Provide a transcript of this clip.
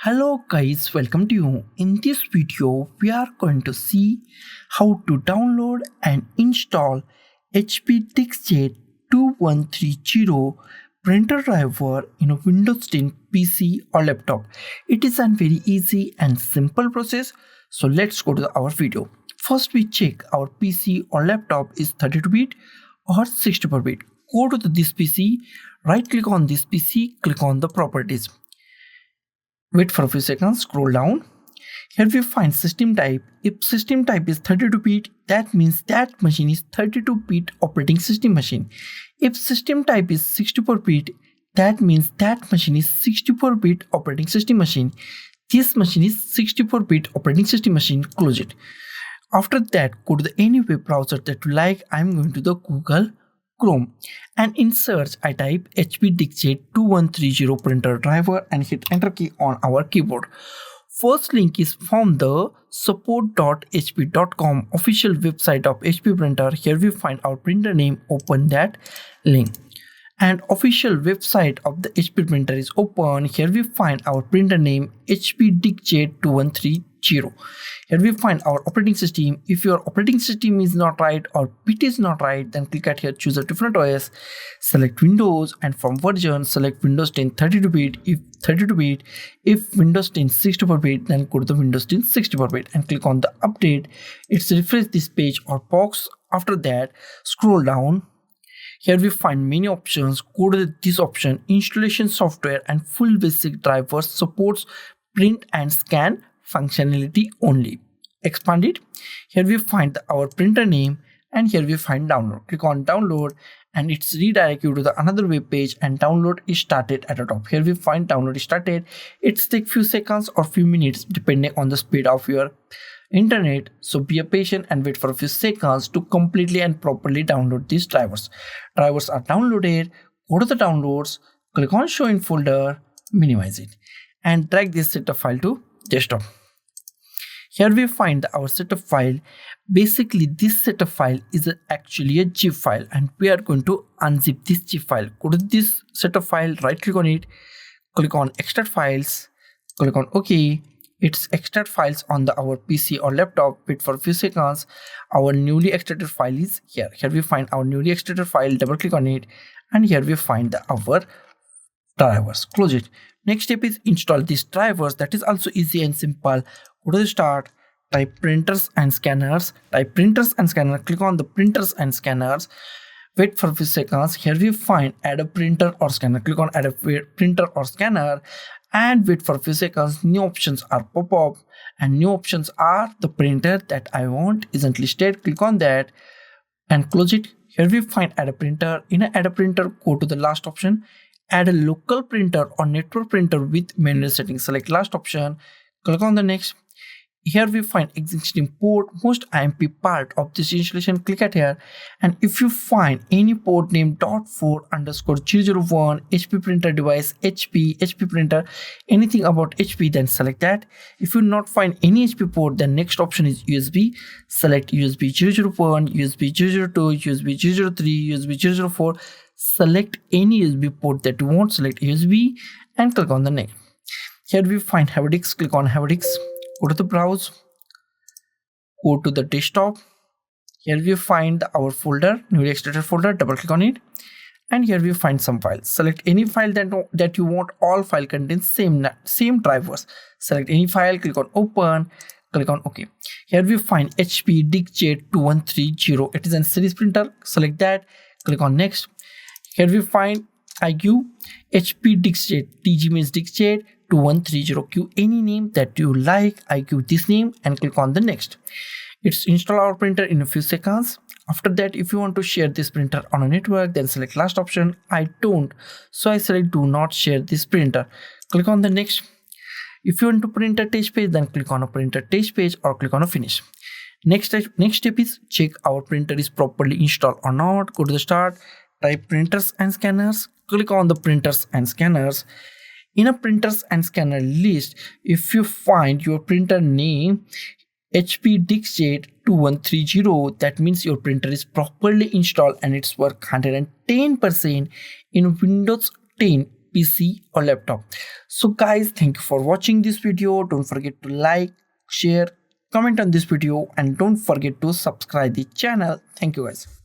Hello guys, welcome to you. In this video, we are going to see how to download and install HP DeskJet 2130 printer driver in a Windows 10 PC or laptop. It is a very easy and simple process. So let's go to our video. First, we check our PC or laptop is 32-bit or 64-bit. Go to this PC, right click on this PC, click on the properties. Wait for a few seconds, scroll down. Here we find system type. If system type is 32-bit, that means that machine is 32-bit operating system machine. If system type is 64-bit, that means that machine is 64-bit operating system machine. This machine is 64-bit operating system machine. Close it. After that, go to any web browser that you like. I'm going to the Google Chrome, and in search I type HP DeskJet 2130 printer driver and hit enter key on our keyboard. First link is from the support.hp.com official website of HP printer. Here we find our printer name, open that link. And official website of the HP printer is open. Here we find our printer name HP DeskJet 2130. Here we find our operating system. If your operating system is not right or bit is not right, then click at here, choose a different OS, select Windows, and from version select Windows 10 32-bit. If 32-bit, if Windows 10 64-bit, then go to the Windows 10 64-bit and click on the update. It's refresh this page or box. After that, scroll down. Here we find many options. Go to this option, installation software and full basic drivers, supports print and scan functionality only. Expand it. Here we find our printer name and here we find download. Click on download and it's redirect you to the another web page and download is started at the top. Here we find download is started. It's take few seconds or few minutes depending on the speed of your internet, so be patient and wait for a few seconds to completely and properly download these drivers. Drivers are downloaded. Go to the downloads, click on show in folder, minimize it and drag this setup file to desktop. Here we find our setup file. Basically this setup file is actually a zip file and we are going to unzip this zip file. Go to this setup file, right click on it, click on extract files, click on OK. It's extract files on our PC or laptop. Wait for a few seconds. Our newly extracted file is here. Here we find our newly extracted file. Double click on it, and here we find our drivers. Close it. Next step is install these drivers. That is also easy and simple. Go to the start. Type printers and scanners. Type printers and scanners. Click on the printers and scanners. Wait for a few seconds. Here we find add a printer or scanner. Click on add a printer or scanner and wait for a few seconds. New options are pop up and new options are the printer that I want isn't listed. Click on that and close it. Here we find add a printer. In add a printer, go to the last option, add a local printer or network printer with manual settings. Select last option, click on the next. Here we find existing port, most IMP part of this installation. Click at here and if you find any port name .4_001 HP printer device, HP printer, anything about HP, then select that. If you not find any HP port, then next option is USB. Select USB 001, USB 002, USB 003, USB 004. Select any USB port that you want. Select USB and click on the next. Here we find have a disk. Click on have a disk. Go to the browse, go to the desktop. Here we find our folder, newly extracted folder, double click on it. And here we find some files. Select any file that you want. All file contains same drivers. Select any file, click on open, click on OK. Here we find HP DeskJet 2130. It is a series printer. Select that, click on next. Here we find IQ HP DeskJet, TG means DeskJet 2130. Any name that you like, I give this name and click on the next. It's install our printer in a few seconds. After that, if you want to share this printer on a network, then select last option. I don't, so I select do not share this printer. Click on the next. If you want to print a test page, then click on a printer test page or click on a finish. Next step is check our printer is properly installed or not. Go to the start, type printers and scanners, click on the printers and scanners. In a printers and scanner list, if you find your printer name HP DeskJet 2130, that means your printer is properly installed and it's work 110% in Windows 10 PC or laptop. So guys, thank you for watching this video. Don't forget to like, share, comment on this video, and don't forget to subscribe the channel. Thank you guys.